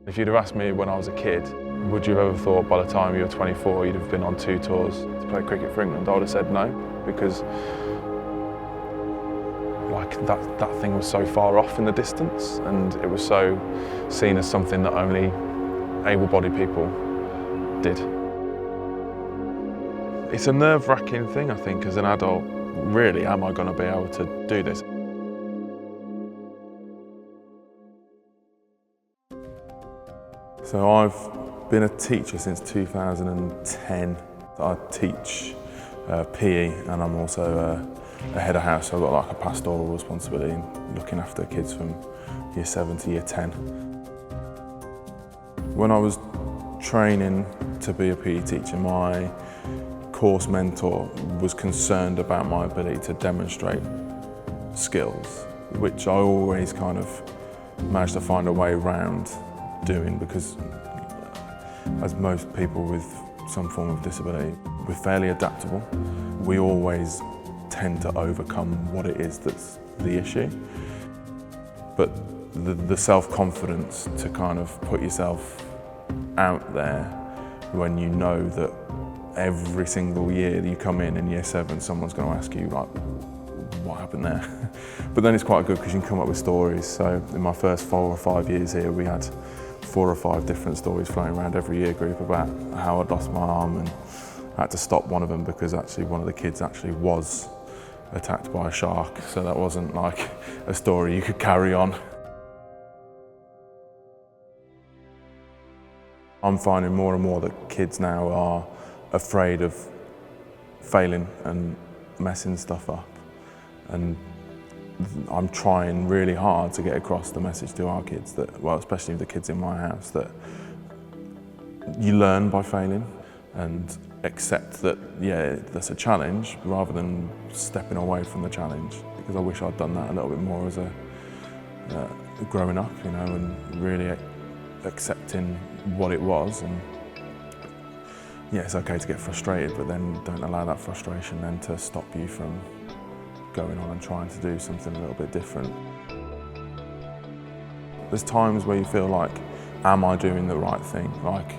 If you'd have asked me when I was a kid, would you have ever thought by the time you were 24 you'd have been on 2 tours to play cricket for England? I would have said no, because like that thing was so far off in the distance, and it was so seen as something that only able-bodied people did. It's a nerve-wracking thing, I think, as an adult. Really, am I going to be able to do this? So I've been a teacher since 2010. I teach PE, and I'm also a head of house, so I've got like a pastoral responsibility in looking after kids from year 7 to year 10. When I was training to be a PE teacher, my course mentor was concerned about my ability to demonstrate skills, which I always kind of managed to find a way around doing, because as most people with some form of disability, we're fairly adaptable. We always tend to overcome what it is that's the issue. But the self-confidence to kind of put yourself out there when you know that every single year that you come in year 7, someone's going to ask you, like, what happened there? But then it's quite good because you can come up with stories. So in my first 4 or 5 years here, we had 4 or 5 different stories floating around every year group about how I'd lost my arm and had to stop one of them because actually one of the kids actually was attacked by a shark. So that wasn't like a story you could carry on. I'm finding more and more that kids now are afraid of failing and messing stuff up. And I'm trying really hard to get across the message to our kids that, well, especially the kids in my house, that you learn by failing and accept that, yeah, that's a challenge rather than stepping away from the challenge. Because I wish I'd done that a little bit more as a growing up, you know, and really accepting what it was. And yeah, it's okay to get frustrated, but then don't allow that frustration then to stop you from going on and trying to do something a little bit different. There's times where you feel like, am I doing the right thing? Like,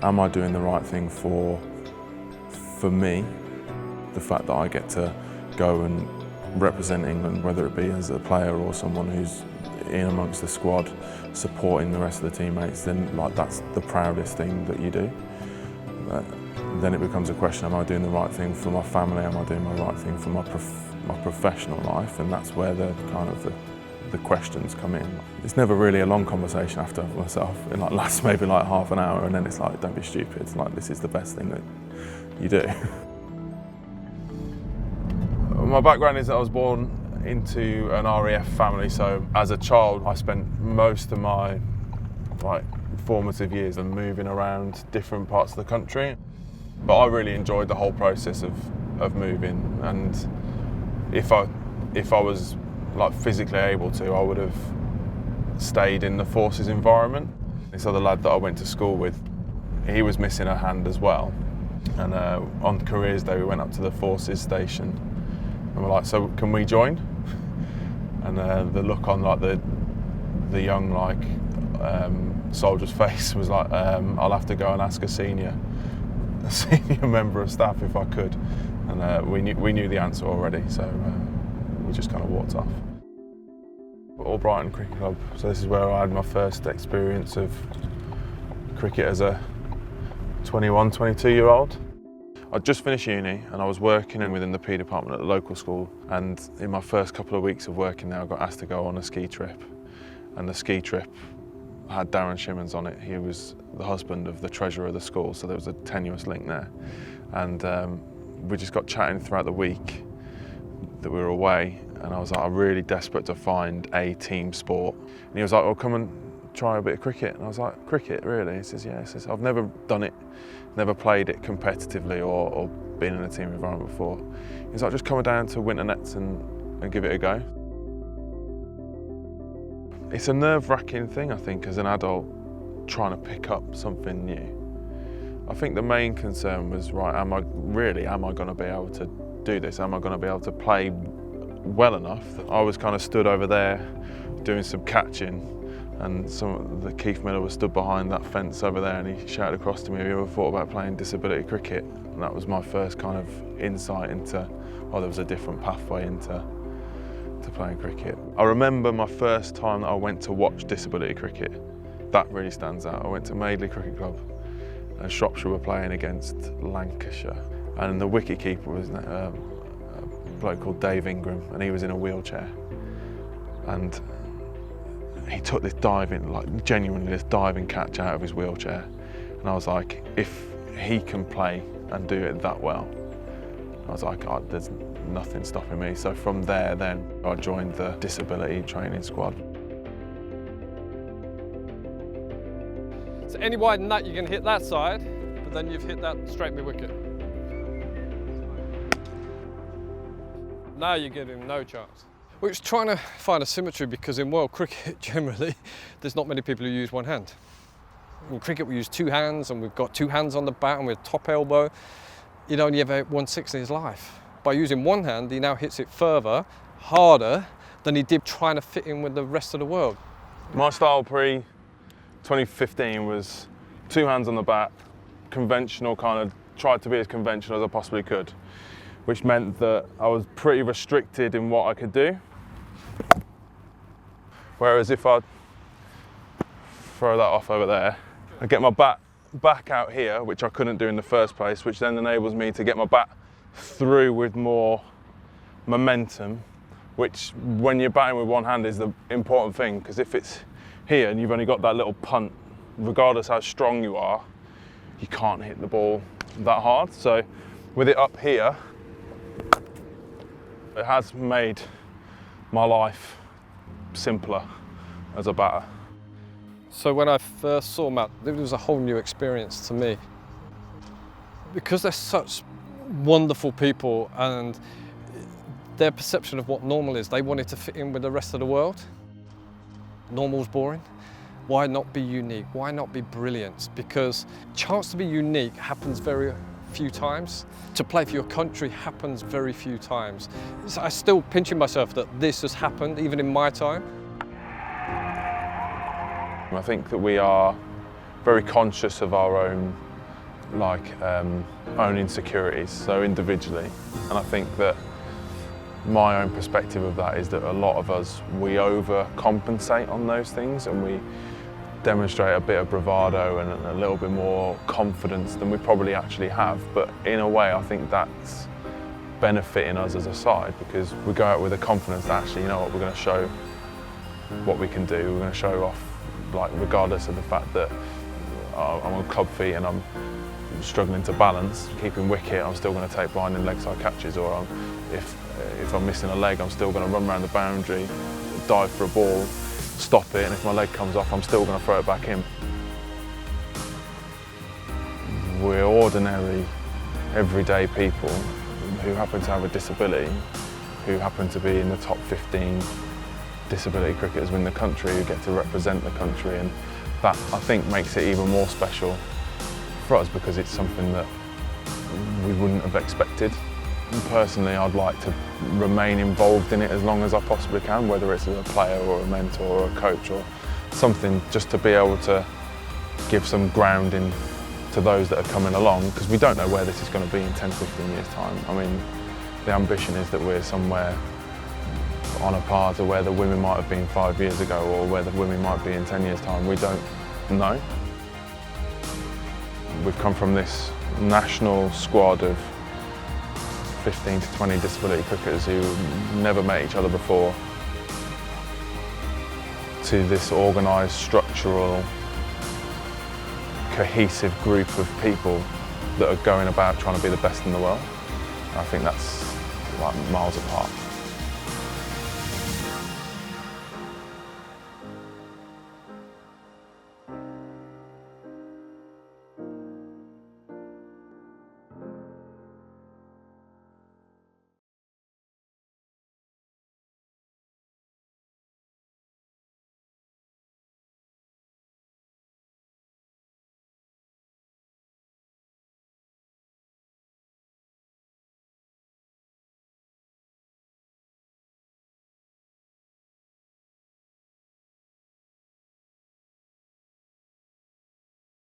am I doing the right thing for me? The fact that I get to go and represent England, whether it be as a player or someone who's in amongst the squad, supporting the rest of the teammates, then like that's the proudest thing that you do. Then it becomes a question, am I doing the right thing for my family? Am I doing the right thing for my professional life? And that's where the kind of the questions come in. It's never really a long conversation after myself. It like lasts maybe like half an hour, and then it's like, don't be stupid. It's like, this is the best thing that you do. My background is that I was born into an RAF family, so as a child I spent most of my formative years and moving around different parts of the country. But I really enjoyed the whole process of moving, and if I was like physically able to, I would have stayed in the forces environment. This other lad that I went to school with, he was missing a hand as well, and on careers day we went up to the forces station and we're like, so can we join? And the look on like the young soldier's face was like, I'll have to go and ask a senior member of staff if I could, and we knew the answer already, so we just kind of walked off. Albrighton Cricket Club, so this is where I had my first experience of cricket as a 21, 22-year-old. I'd just finished uni and I was working within the PE department at the local school, and in my first couple of weeks of working there I got asked to go on a ski trip, and the ski trip had Darren Shimmons on it. He was the husband of the treasurer of the school, so there was a tenuous link there. And we just got chatting throughout the week that we were away, and I was like, I'm really desperate to find a team sport. And he was like, well, come and try a bit of cricket. And I was like, cricket, really? He says, yeah. He says, I've never done it, never played it competitively or been in a team environment before. He's like, just come down to Winter Nets and give it a go. It's a nerve-wracking thing, I think, as an adult, trying to pick up something new. I think the main concern was, right, am I going to be able to do this? Am I going to be able to play well enough? I was kind of stood over there doing some catching, and the Keith Miller was stood behind that fence over there, and he shouted across to me, "Have you ever thought about playing disability cricket?" And that was my first kind of insight into, oh, there was a different pathway into playing cricket. I remember my first time that I went to watch disability cricket. That really stands out. I went to Madeley Cricket Club, and Shropshire were playing against Lancashire, and the wicketkeeper was a bloke called Dave Ingram, and he was in a wheelchair, and he took this diving, like genuinely this diving catch out of his wheelchair, and I was like, if he can play and do it that well, I was like, oh, there's nothing stopping me. So from there then, I joined the disability training squad. So any wider than that, you can hit that side, but then you've hit that straight mid-wicket. Now you're giving him no chance. We're just trying to find a symmetry, because in world cricket, generally, there's not many people who use one hand. In cricket, we use two hands, and we've got two hands on the bat, and with top elbow. He'd only ever hit 1/6 in his life. By using one hand, he now hits it further, harder, than he did trying to fit in with the rest of the world. My style pre-2015 was two hands on the bat, conventional, kind of tried to be as conventional as I possibly could, which meant that I was pretty restricted in what I could do. Whereas if I throw that off over there, I get my bat back out here, which I couldn't do in the first place, which then enables me to get my bat through with more momentum, which when you're batting with one hand is the important thing, because if it's here and you've only got that little punt, regardless how strong you are, you can't hit the ball that hard. So with it up here, it has made my life simpler as a batter. So when I first saw Matt, it was a whole new experience to me. Because they're such wonderful people, and their perception of what normal is, they wanted to fit in with the rest of the world. Normal's boring. Why not be unique? Why not be brilliant? Because chance to be unique happens very few times. To play for your country happens very few times. So I'm still pinching myself that this has happened, even in my time. I think that we are very conscious of our own own insecurities, so individually, and I think that my own perspective of that is that a lot of us, we overcompensate on those things, and we demonstrate a bit of bravado and a little bit more confidence than we probably actually have. But in a way, I think that's benefiting us as a side, because we go out with a confidence that actually, you know what, we're going to show what we can do. We're going to show off, like, regardless of the fact that I'm on club feet and I'm struggling to balance, keeping wicket, I'm still going to take blind in leg side catches, or if I'm missing a leg, I'm still going to run around the boundary, dive for a ball, stop it, and if my leg comes off, I'm still going to throw it back in. We're ordinary, everyday people who happen to have a disability, who happen to be in the top 15 disability cricketers in the country, who get to represent the country, and that, I think, makes it even more special for us, because it's something that we wouldn't have expected. And personally, I'd like to remain involved in it as long as I possibly can, whether it's as a player or a mentor or a coach or something, just to be able to give some grounding to those that are coming along, because we don't know where this is going to be in 10, 15 years' time. I mean, the ambition is that we're somewhere on a par to where the women might have been 5 years ago, or where the women might be in 10 years' time. We don't know. We've come from this national squad of 15 to 20 disability cricketers who never met each other before, to this organised, structural, cohesive group of people that are going about trying to be the best in the world. I think that's like miles apart.